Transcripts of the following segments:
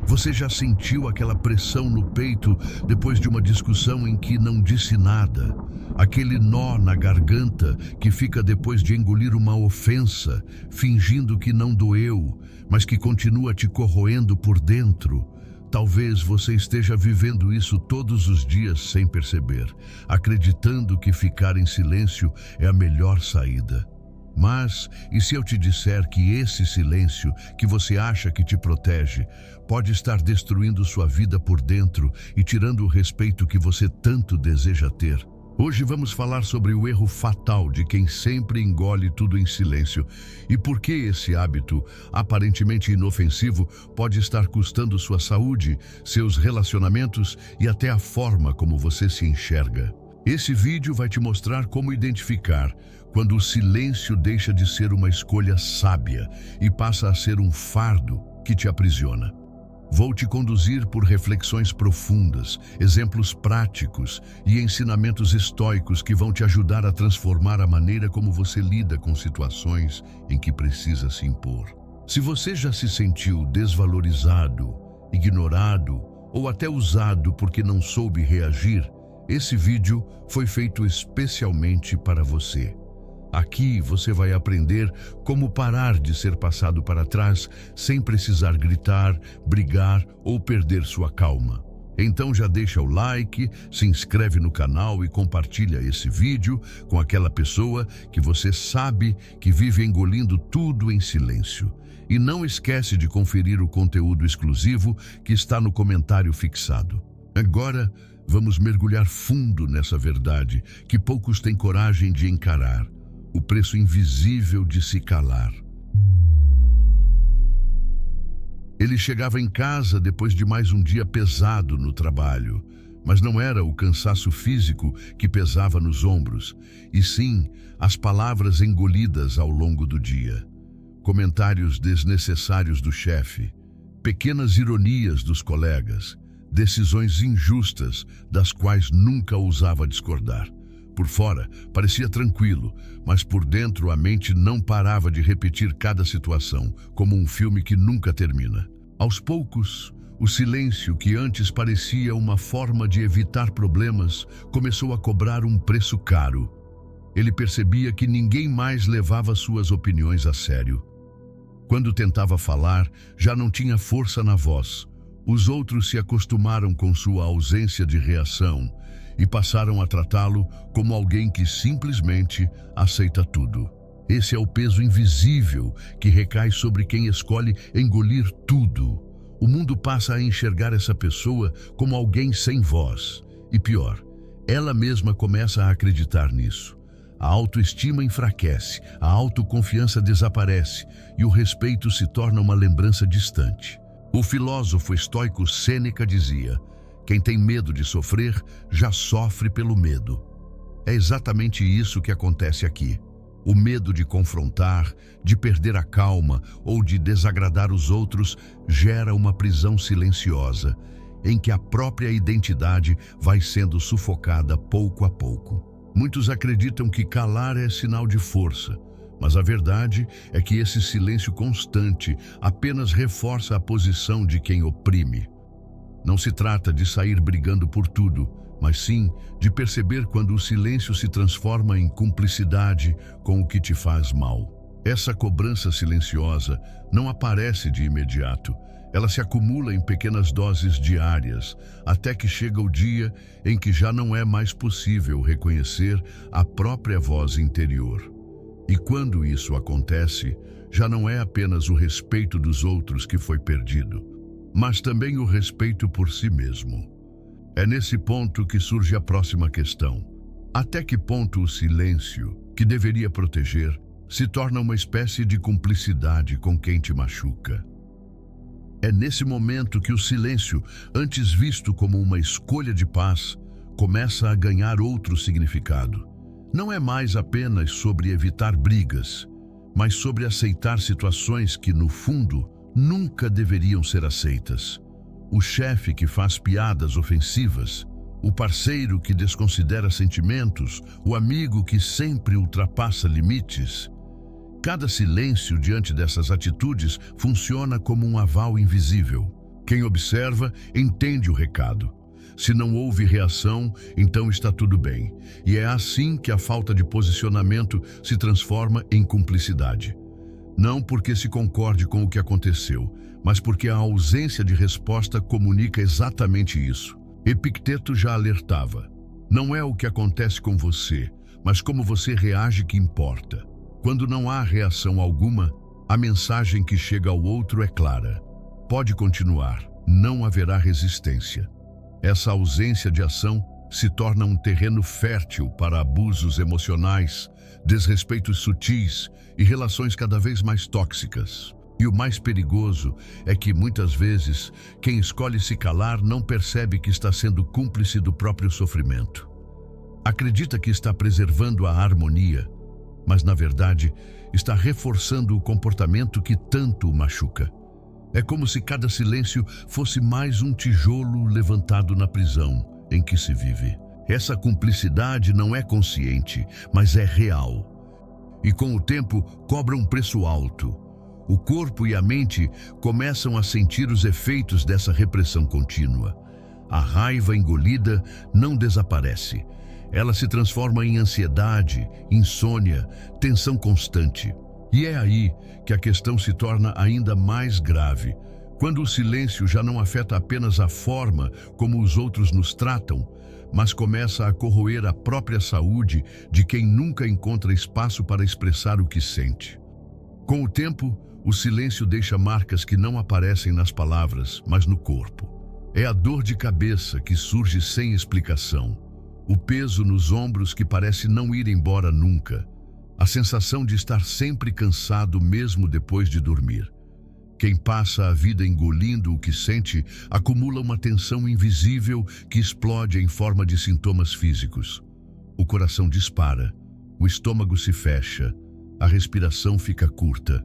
Você já sentiu aquela pressão no peito depois de uma discussão em que não disse nada? Aquele nó na garganta que fica depois de engolir uma ofensa, fingindo que não doeu, mas que continua te corroendo por dentro? Talvez você esteja vivendo isso todos os dias sem perceber, acreditando que ficar em silêncio é a melhor saída. Mas, e se eu te disser que esse silêncio que você acha que te protege pode estar destruindo sua vida por dentro e tirando o respeito que você tanto deseja ter? Hoje vamos falar sobre o erro fatal de quem sempre engole tudo em silêncio e por que esse hábito, aparentemente inofensivo, pode estar custando sua saúde, seus relacionamentos e até a forma como você se enxerga. Esse vídeo vai te mostrar como identificar quando o silêncio deixa de ser uma escolha sábia e passa a ser um fardo que te aprisiona. Vou te conduzir por reflexões profundas, exemplos práticos e ensinamentos estoicos que vão te ajudar a transformar a maneira como você lida com situações em que precisa se impor. Se você já se sentiu desvalorizado, ignorado ou até usado porque não soube reagir, esse vídeo foi feito especialmente para você. Aqui você vai aprender como parar de ser passado para trás sem precisar gritar, brigar ou perder sua calma. Então já deixa o like, se inscreve no canal e compartilha esse vídeo com aquela pessoa que você sabe que vive engolindo tudo em silêncio. E não esquece de conferir o conteúdo exclusivo que está no comentário fixado. Agora, vamos mergulhar fundo nessa verdade que poucos têm coragem de encarar. O preço invisível de se calar. Ele chegava em casa depois de mais um dia pesado no trabalho, mas não era o cansaço físico que pesava nos ombros, e sim as palavras engolidas ao longo do dia. Comentários desnecessários do chefe, pequenas ironias dos colegas, decisões injustas das quais nunca ousava discordar. Por fora, parecia tranquilo, mas por dentro a mente não parava de repetir cada situação, como um filme que nunca termina. Aos poucos, o silêncio que antes parecia uma forma de evitar problemas começou a cobrar um preço caro. Ele percebia que ninguém mais levava suas opiniões a sério. Quando tentava falar, já não tinha força na voz. Os outros se acostumaram com sua ausência de reação e passaram a tratá-lo como alguém que simplesmente aceita tudo. Esse é o peso invisível que recai sobre quem escolhe engolir tudo. O mundo passa a enxergar essa pessoa como alguém sem voz. E pior, ela mesma começa a acreditar nisso. A autoestima enfraquece, a autoconfiança desaparece e o respeito se torna uma lembrança distante. O filósofo estoico Sêneca dizia: quem tem medo de sofrer, já sofre pelo medo. É exatamente isso que acontece aqui. O medo de confrontar, de perder a calma ou de desagradar os outros gera uma prisão silenciosa, em que a própria identidade vai sendo sufocada pouco a pouco. Muitos acreditam que calar é sinal de força, mas a verdade é que esse silêncio constante apenas reforça a posição de quem oprime. Não se trata de sair brigando por tudo, mas sim de perceber quando o silêncio se transforma em cumplicidade com o que te faz mal. Essa cobrança silenciosa não aparece de imediato. Ela se acumula em pequenas doses diárias, até que chega o dia em que já não é mais possível reconhecer a própria voz interior. E quando isso acontece, já não é apenas o respeito dos outros que foi perdido, mas também o respeito por si mesmo. É nesse ponto que surge a próxima questão. Até que ponto o silêncio, que deveria proteger, se torna uma espécie de cumplicidade com quem te machuca? É nesse momento que o silêncio, antes visto como uma escolha de paz, começa a ganhar outro significado. Não é mais apenas sobre evitar brigas, mas sobre aceitar situações que, no fundo, nunca deveriam ser aceitas. O chefe que faz piadas ofensivas, o parceiro que desconsidera sentimentos, o amigo que sempre ultrapassa limites. Cada silêncio diante dessas atitudes funciona como um aval invisível. Quem observa, entende o recado. Se não houve reação, então está tudo bem. E é assim que a falta de posicionamento se transforma em cumplicidade. Não porque se concorde com o que aconteceu, mas porque a ausência de resposta comunica exatamente isso. Epicteto já alertava: não é o que acontece com você, mas como você reage que importa. Quando não há reação alguma, a mensagem que chega ao outro é clara: pode continuar, não haverá resistência. Essa ausência de ação se torna um terreno fértil para abusos emocionais, desrespeitos sutis e relações cada vez mais tóxicas. E o mais perigoso é que, muitas vezes, quem escolhe se calar não percebe que está sendo cúmplice do próprio sofrimento. Acredita que está preservando a harmonia, mas, na verdade, está reforçando o comportamento que tanto o machuca. É como se cada silêncio fosse mais um tijolo levantado na prisão em que se vive. Essa cumplicidade não é consciente, mas é real. E com o tempo, cobra um preço alto. O corpo e a mente começam a sentir os efeitos dessa repressão contínua. A raiva engolida não desaparece. Ela se transforma em ansiedade, insônia, tensão constante. E é aí que a questão se torna ainda mais grave, quando o silêncio já não afeta apenas a forma como os outros nos tratam, mas começa a corroer a própria saúde de quem nunca encontra espaço para expressar o que sente. Com o tempo, o silêncio deixa marcas que não aparecem nas palavras, mas no corpo. É a dor de cabeça que surge sem explicação, o peso nos ombros que parece não ir embora nunca, a sensação de estar sempre cansado mesmo depois de dormir. Quem passa a vida engolindo o que sente acumula uma tensão invisível que explode em forma de sintomas físicos. O coração dispara, o estômago se fecha, a respiração fica curta.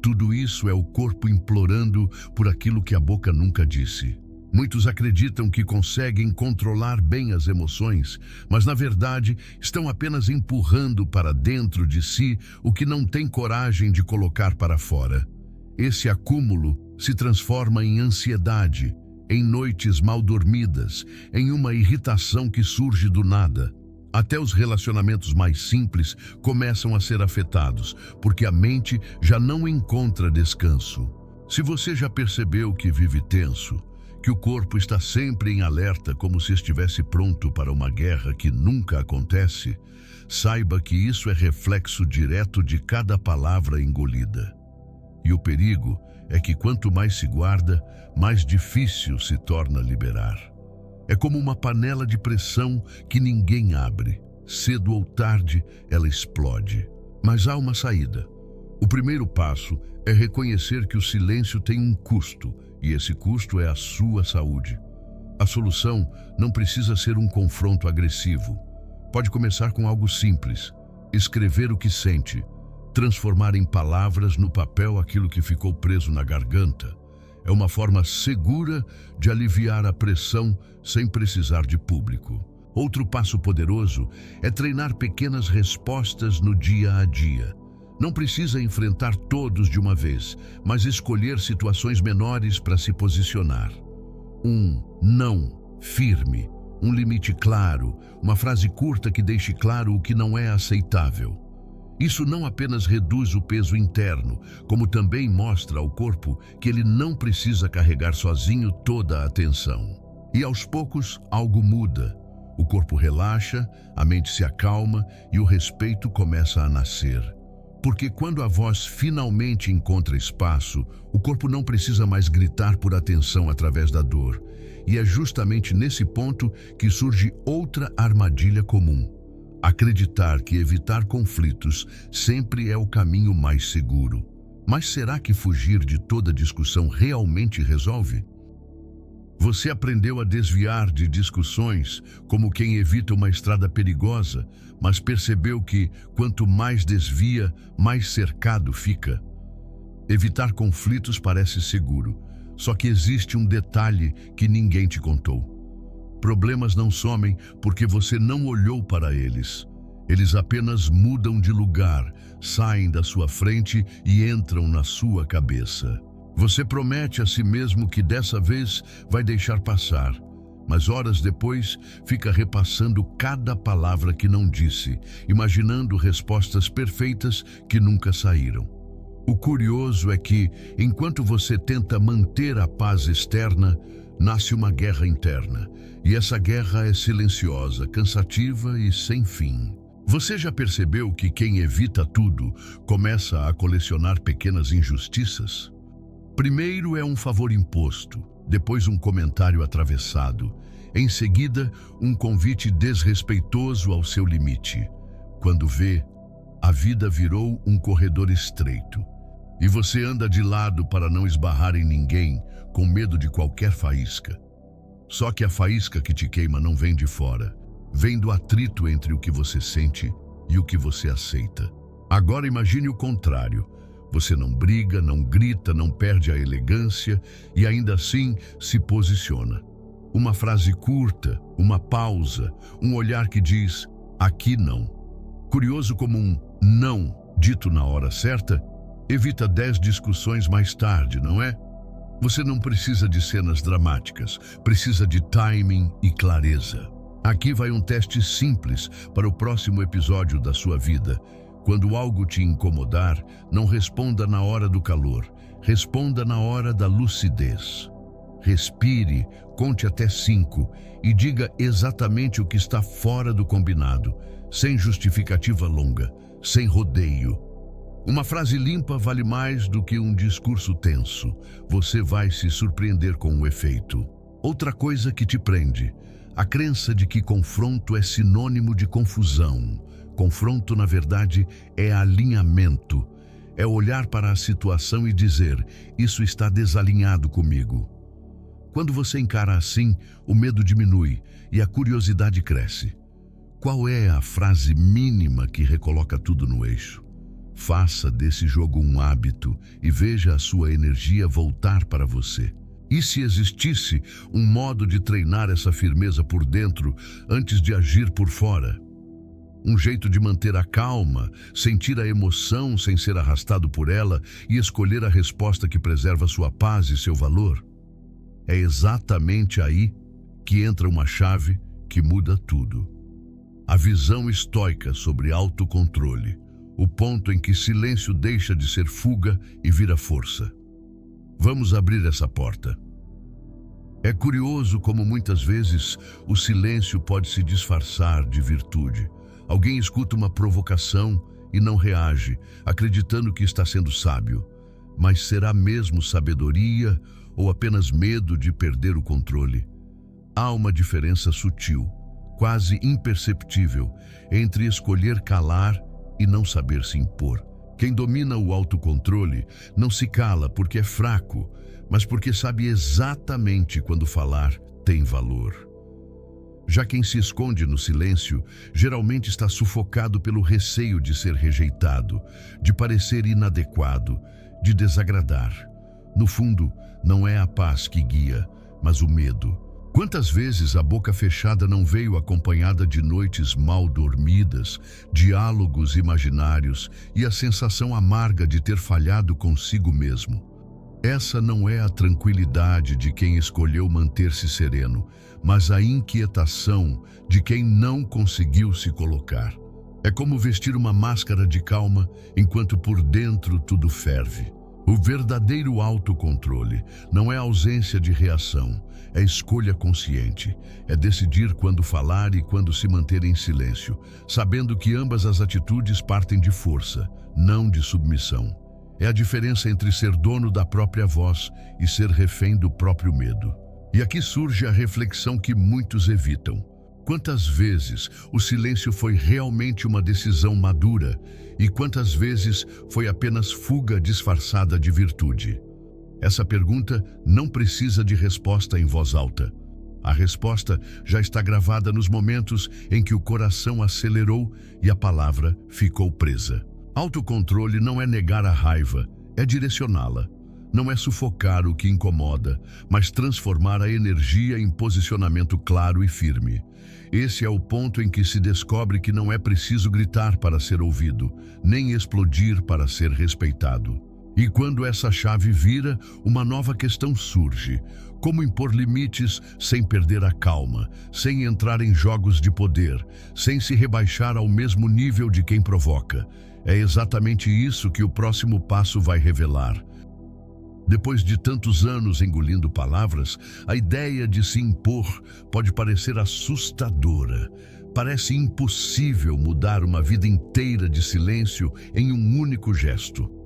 Tudo isso é o corpo implorando por aquilo que a boca nunca disse. Muitos acreditam que conseguem controlar bem as emoções, mas na verdade estão apenas empurrando para dentro de si o que não têm coragem de colocar para fora. Esse acúmulo se transforma em ansiedade, em noites mal dormidas, em uma irritação que surge do nada. Até os relacionamentos mais simples começam a ser afetados, porque a mente já não encontra descanso. Se você já percebeu que vive tenso, que o corpo está sempre em alerta como se estivesse pronto para uma guerra que nunca acontece, saiba que isso é reflexo direto de cada palavra engolida. E o perigo é que quanto mais se guarda, mais difícil se torna liberar. É como uma panela de pressão que ninguém abre. Cedo ou tarde, ela explode. Mas há uma saída. O primeiro passo é reconhecer que o silêncio tem um custo, e esse custo é a sua saúde. A solução não precisa ser um confronto agressivo. Pode começar com algo simples: escrever o que sente, transformar em palavras no papel aquilo que ficou preso na garganta. É uma forma segura de aliviar a pressão sem precisar de público. Outro passo poderoso é treinar pequenas respostas no dia a dia. Não precisa enfrentar todos de uma vez, mas escolher situações menores para se posicionar. Um não firme, um limite claro, uma frase curta que deixe claro o que não é aceitável. Isso não apenas reduz o peso interno, como também mostra ao corpo que ele não precisa carregar sozinho toda a atenção. E aos poucos, algo muda. O corpo relaxa, a mente se acalma e o respeito começa a nascer. Porque quando a voz finalmente encontra espaço, o corpo não precisa mais gritar por atenção através da dor. E é justamente nesse ponto que surge outra armadilha comum: acreditar que evitar conflitos sempre é o caminho mais seguro. Mas será que fugir de toda discussão realmente resolve? Você aprendeu a desviar de discussões como quem evita uma estrada perigosa, mas percebeu que, quanto mais desvia, mais cercado fica. Evitar conflitos parece seguro, só que existe um detalhe que ninguém te contou. Problemas não somem porque você não olhou para eles. Eles apenas mudam de lugar, saem da sua frente e entram na sua cabeça. Você promete a si mesmo que dessa vez vai deixar passar, mas horas depois fica repassando cada palavra que não disse, imaginando respostas perfeitas que nunca saíram. O curioso é que, enquanto você tenta manter a paz externa, nasce uma guerra interna, e essa guerra é silenciosa, cansativa e sem fim. Você já percebeu que quem evita tudo começa a colecionar pequenas injustiças? Primeiro é um favor imposto, depois um comentário atravessado, em seguida um convite desrespeitoso ao seu limite. Quando vê, a vida virou um corredor estreito, e você anda de lado para não esbarrar em ninguém, com medo de qualquer faísca. Só que a faísca que te queima não vem de fora, vem do atrito entre o que você sente e o que você aceita. Agora imagine o contrário. Você não briga, não grita, não perde a elegância e ainda assim se posiciona. Uma frase curta, uma pausa, um olhar que diz, aqui não. Curioso como um não dito na hora certa evita 10 discussões mais tarde, não é? Você não precisa de cenas dramáticas, precisa de timing e clareza. Aqui vai um teste simples para o próximo episódio da sua vida. Quando algo te incomodar, não responda na hora do calor, responda na hora da lucidez. Respire, conte até 5 e diga exatamente o que está fora do combinado, sem justificativa longa, sem rodeio. Uma frase limpa vale mais do que um discurso tenso. Você vai se surpreender com o efeito. Outra coisa que te prende, a crença de que confronto é sinônimo de confusão. Confronto, na verdade, é alinhamento. É olhar para a situação e dizer, isso está desalinhado comigo. Quando você encara assim, o medo diminui e a curiosidade cresce. Qual é a frase mínima que recoloca tudo no eixo? Faça desse jogo um hábito e veja a sua energia voltar para você. E se existisse um modo de treinar essa firmeza por dentro antes de agir por fora? Um jeito de manter a calma, sentir a emoção sem ser arrastado por ela e escolher a resposta que preserva sua paz e seu valor? É exatamente aí que entra uma chave que muda tudo. A visão estoica sobre autocontrole. O ponto em que silêncio deixa de ser fuga e vira força. Vamos abrir essa porta. É curioso como muitas vezes o silêncio pode se disfarçar de virtude. Alguém escuta uma provocação e não reage, acreditando que está sendo sábio. Mas será mesmo sabedoria ou apenas medo de perder o controle? Há uma diferença sutil, quase imperceptível, entre escolher calar e não saber se impor. Quem domina o autocontrole não se cala porque é fraco, mas porque sabe exatamente quando falar tem valor. Já quem se esconde no silêncio geralmente está sufocado pelo receio de ser rejeitado, de parecer inadequado, de desagradar. No fundo, não é a paz que guia, mas o medo. Quantas vezes a boca fechada não veio acompanhada de noites mal dormidas, diálogos imaginários e a sensação amarga de ter falhado consigo mesmo? Essa não é a tranquilidade de quem escolheu manter-se sereno, mas a inquietação de quem não conseguiu se colocar. É como vestir uma máscara de calma enquanto por dentro tudo ferve. O verdadeiro autocontrole não é ausência de reação, é escolha consciente, é decidir quando falar e quando se manter em silêncio, sabendo que ambas as atitudes partem de força, não de submissão. É a diferença entre ser dono da própria voz e ser refém do próprio medo. E aqui surge a reflexão que muitos evitam. Quantas vezes o silêncio foi realmente uma decisão madura e quantas vezes foi apenas fuga disfarçada de virtude? Essa pergunta não precisa de resposta em voz alta. A resposta já está gravada nos momentos em que o coração acelerou e a palavra ficou presa. Autocontrole não é negar a raiva, é direcioná-la. Não é sufocar o que incomoda, mas transformar a energia em posicionamento claro e firme. Esse é o ponto em que se descobre que não é preciso gritar para ser ouvido, nem explodir para ser respeitado. E quando essa chave vira, uma nova questão surge. Como impor limites sem perder a calma, sem entrar em jogos de poder, sem se rebaixar ao mesmo nível de quem provoca? É exatamente isso que o próximo passo vai revelar. Depois de tantos anos engolindo palavras, a ideia de se impor pode parecer assustadora. Parece impossível mudar uma vida inteira de silêncio em um único gesto.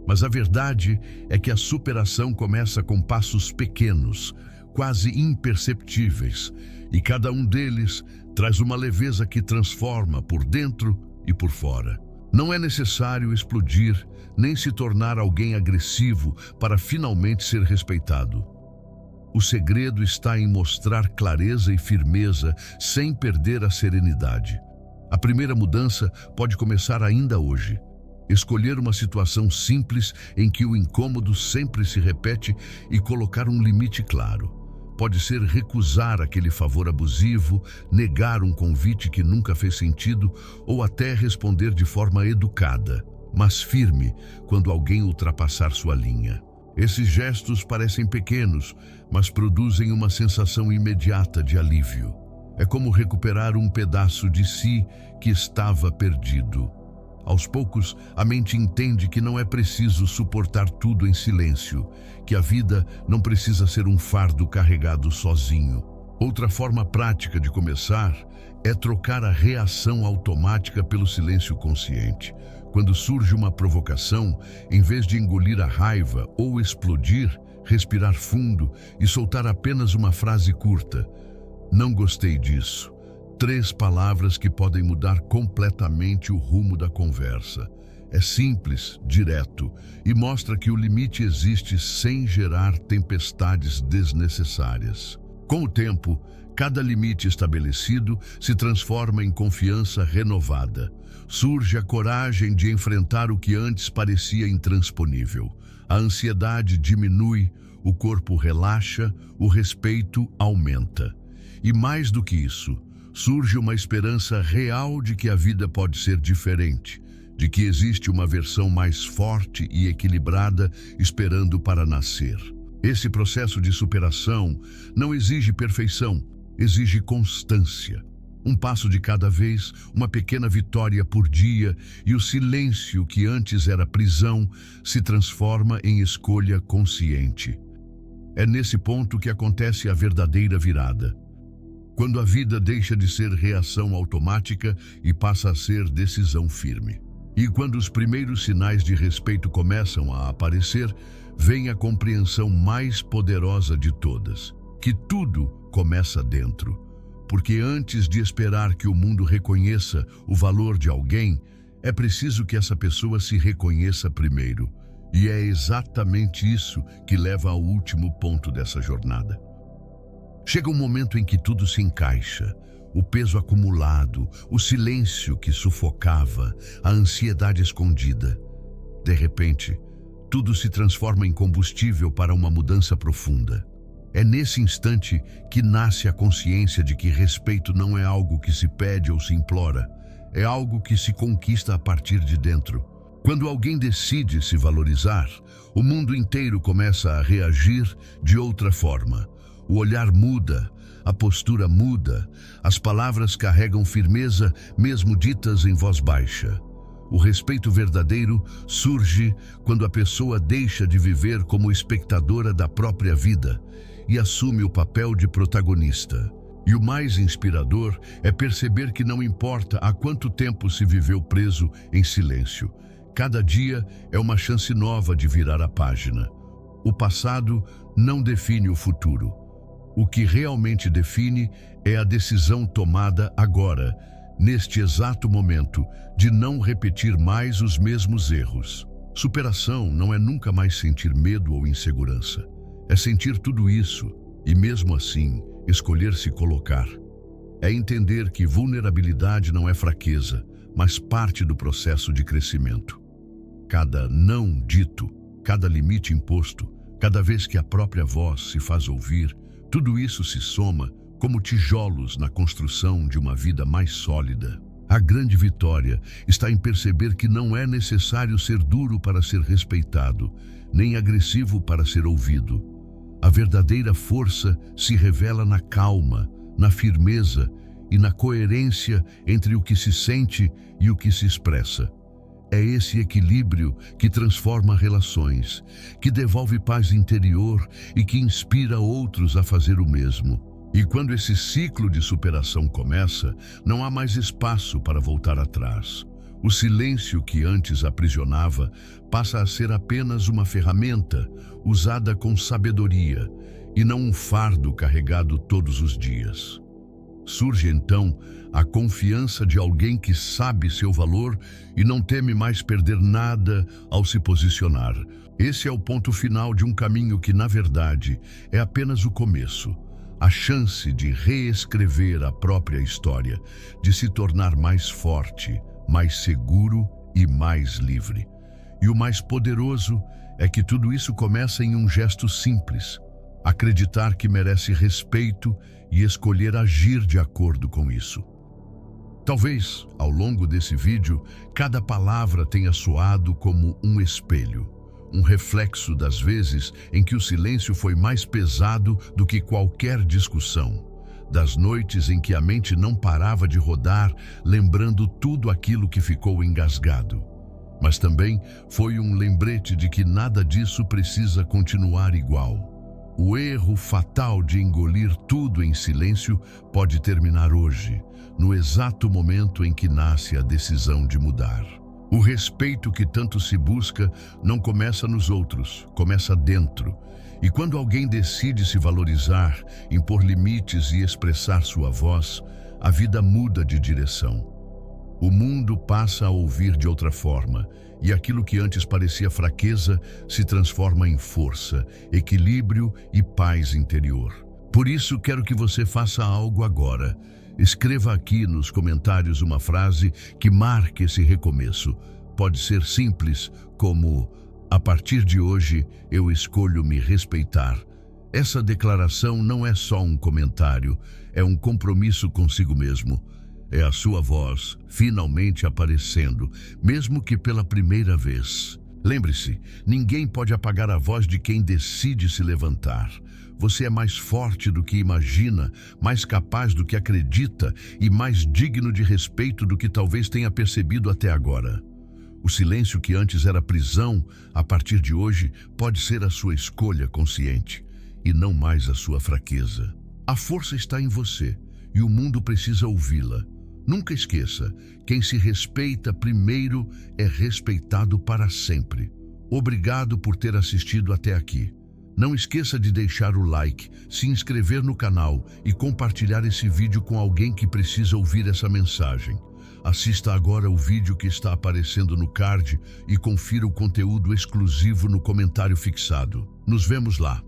Mas a verdade é que a superação começa com passos pequenos, quase imperceptíveis, e cada um deles traz uma leveza que transforma por dentro e por fora. Não é necessário explodir, nem se tornar alguém agressivo para finalmente ser respeitado. O segredo está em mostrar clareza e firmeza sem perder a serenidade. A primeira mudança pode começar ainda hoje. Escolher uma situação simples em que o incômodo sempre se repete e colocar um limite claro. Pode ser recusar aquele favor abusivo, negar um convite que nunca fez sentido ou até responder de forma educada, mas firme quando alguém ultrapassar sua linha. Esses gestos parecem pequenos, mas produzem uma sensação imediata de alívio. É como recuperar um pedaço de si que estava perdido. Aos poucos, a mente entende que não é preciso suportar tudo em silêncio, que a vida não precisa ser um fardo carregado sozinho. Outra forma prática de começar é trocar a reação automática pelo silêncio consciente. Quando surge uma provocação, em vez de engolir a raiva ou explodir, respirar fundo e soltar apenas uma frase curta. Não gostei disso. 3 palavras que podem mudar completamente o rumo da conversa. É simples, direto e mostra que o limite existe sem gerar tempestades desnecessárias. Com o tempo, cada limite estabelecido se transforma em confiança renovada. Surge a coragem de enfrentar o que antes parecia intransponível. A ansiedade diminui, o corpo relaxa, o respeito aumenta. E mais do que isso, surge uma esperança real de que a vida pode ser diferente, de que existe uma versão mais forte e equilibrada esperando para nascer. Esse processo de superação não exige perfeição, exige constância. Um passo de cada vez, uma pequena vitória por dia, e o silêncio que antes era prisão se transforma em escolha consciente. É nesse ponto que acontece a verdadeira virada. Quando a vida deixa de ser reação automática e passa a ser decisão firme. E quando os primeiros sinais de respeito começam a aparecer, vem a compreensão mais poderosa de todas, que tudo começa dentro. Porque antes de esperar que o mundo reconheça o valor de alguém, é preciso que essa pessoa se reconheça primeiro. E é exatamente isso que leva ao último ponto dessa jornada. Chega um momento em que tudo se encaixa, o peso acumulado, o silêncio que sufocava, a ansiedade escondida. De repente, tudo se transforma em combustível para uma mudança profunda. É nesse instante que nasce a consciência de que respeito não é algo que se pede ou se implora, é algo que se conquista a partir de dentro. Quando alguém decide se valorizar, o mundo inteiro começa a reagir de outra forma. O olhar muda, a postura muda, as palavras carregam firmeza, mesmo ditas em voz baixa. O respeito verdadeiro surge quando a pessoa deixa de viver como espectadora da própria vida e assume o papel de protagonista. E o mais inspirador é perceber que não importa há quanto tempo se viveu preso em silêncio. Cada dia é uma chance nova de virar a página. O passado não define o futuro. O que realmente define é a decisão tomada agora, neste exato momento, de não repetir mais os mesmos erros. Superação não é nunca mais sentir medo ou insegurança. É sentir tudo isso e, mesmo assim, escolher se colocar. É entender que vulnerabilidade não é fraqueza, mas parte do processo de crescimento. Cada não dito, cada limite imposto, cada vez que a própria voz se faz ouvir, tudo isso se soma como tijolos na construção de uma vida mais sólida. A grande vitória está em perceber que não é necessário ser duro para ser respeitado, nem agressivo para ser ouvido. A verdadeira força se revela na calma, na firmeza e na coerência entre o que se sente e o que se expressa. É esse equilíbrio que transforma relações, que devolve paz interior e que inspira outros a fazer o mesmo. E quando esse ciclo de superação começa, não há mais espaço para voltar atrás. O silêncio que antes aprisionava passa a ser apenas uma ferramenta usada com sabedoria e não um fardo carregado todos os dias. Surge então a confiança de alguém que sabe seu valor e não teme mais perder nada ao se posicionar. Esse é o ponto final de um caminho que, na verdade, é apenas o começo. A chance de reescrever a própria história, de se tornar mais forte, mais seguro e mais livre. E o mais poderoso é que tudo isso começa em um gesto simples: acreditar que merece respeito e escolher agir de acordo com isso. Talvez, ao longo desse vídeo, cada palavra tenha soado como um espelho, um reflexo das vezes em que o silêncio foi mais pesado do que qualquer discussão, das noites em que a mente não parava de rodar, lembrando tudo aquilo que ficou engasgado. Mas também foi um lembrete de que nada disso precisa continuar igual. O erro fatal de engolir tudo em silêncio pode terminar hoje, no exato momento em que nasce a decisão de mudar. O respeito que tanto se busca não começa nos outros, começa dentro. E quando alguém decide se valorizar, impor limites e expressar sua voz, a vida muda de direção. O mundo passa a ouvir de outra forma, e aquilo que antes parecia fraqueza se transforma em força, equilíbrio e paz interior. Por isso, quero que você faça algo agora. Escreva aqui nos comentários uma frase que marque esse recomeço. Pode ser simples, como: a partir de hoje eu escolho me respeitar. Essa declaração não é só um comentário, é um compromisso consigo mesmo. É a sua voz finalmente aparecendo, mesmo que pela primeira vez. Lembre-se, ninguém pode apagar a voz de quem decide se levantar. Você é mais forte do que imagina, mais capaz do que acredita e mais digno de respeito do que talvez tenha percebido até agora. O silêncio que antes era prisão, a partir de hoje, pode ser a sua escolha consciente e não mais a sua fraqueza. A força está em você e o mundo precisa ouvi-la. Nunca esqueça, quem se respeita primeiro é respeitado para sempre. Obrigado por ter assistido até aqui. Não esqueça de deixar o like, se inscrever no canal e compartilhar esse vídeo com alguém que precisa ouvir essa mensagem. Assista agora o vídeo que está aparecendo no card e confira o conteúdo exclusivo no comentário fixado. Nos vemos lá.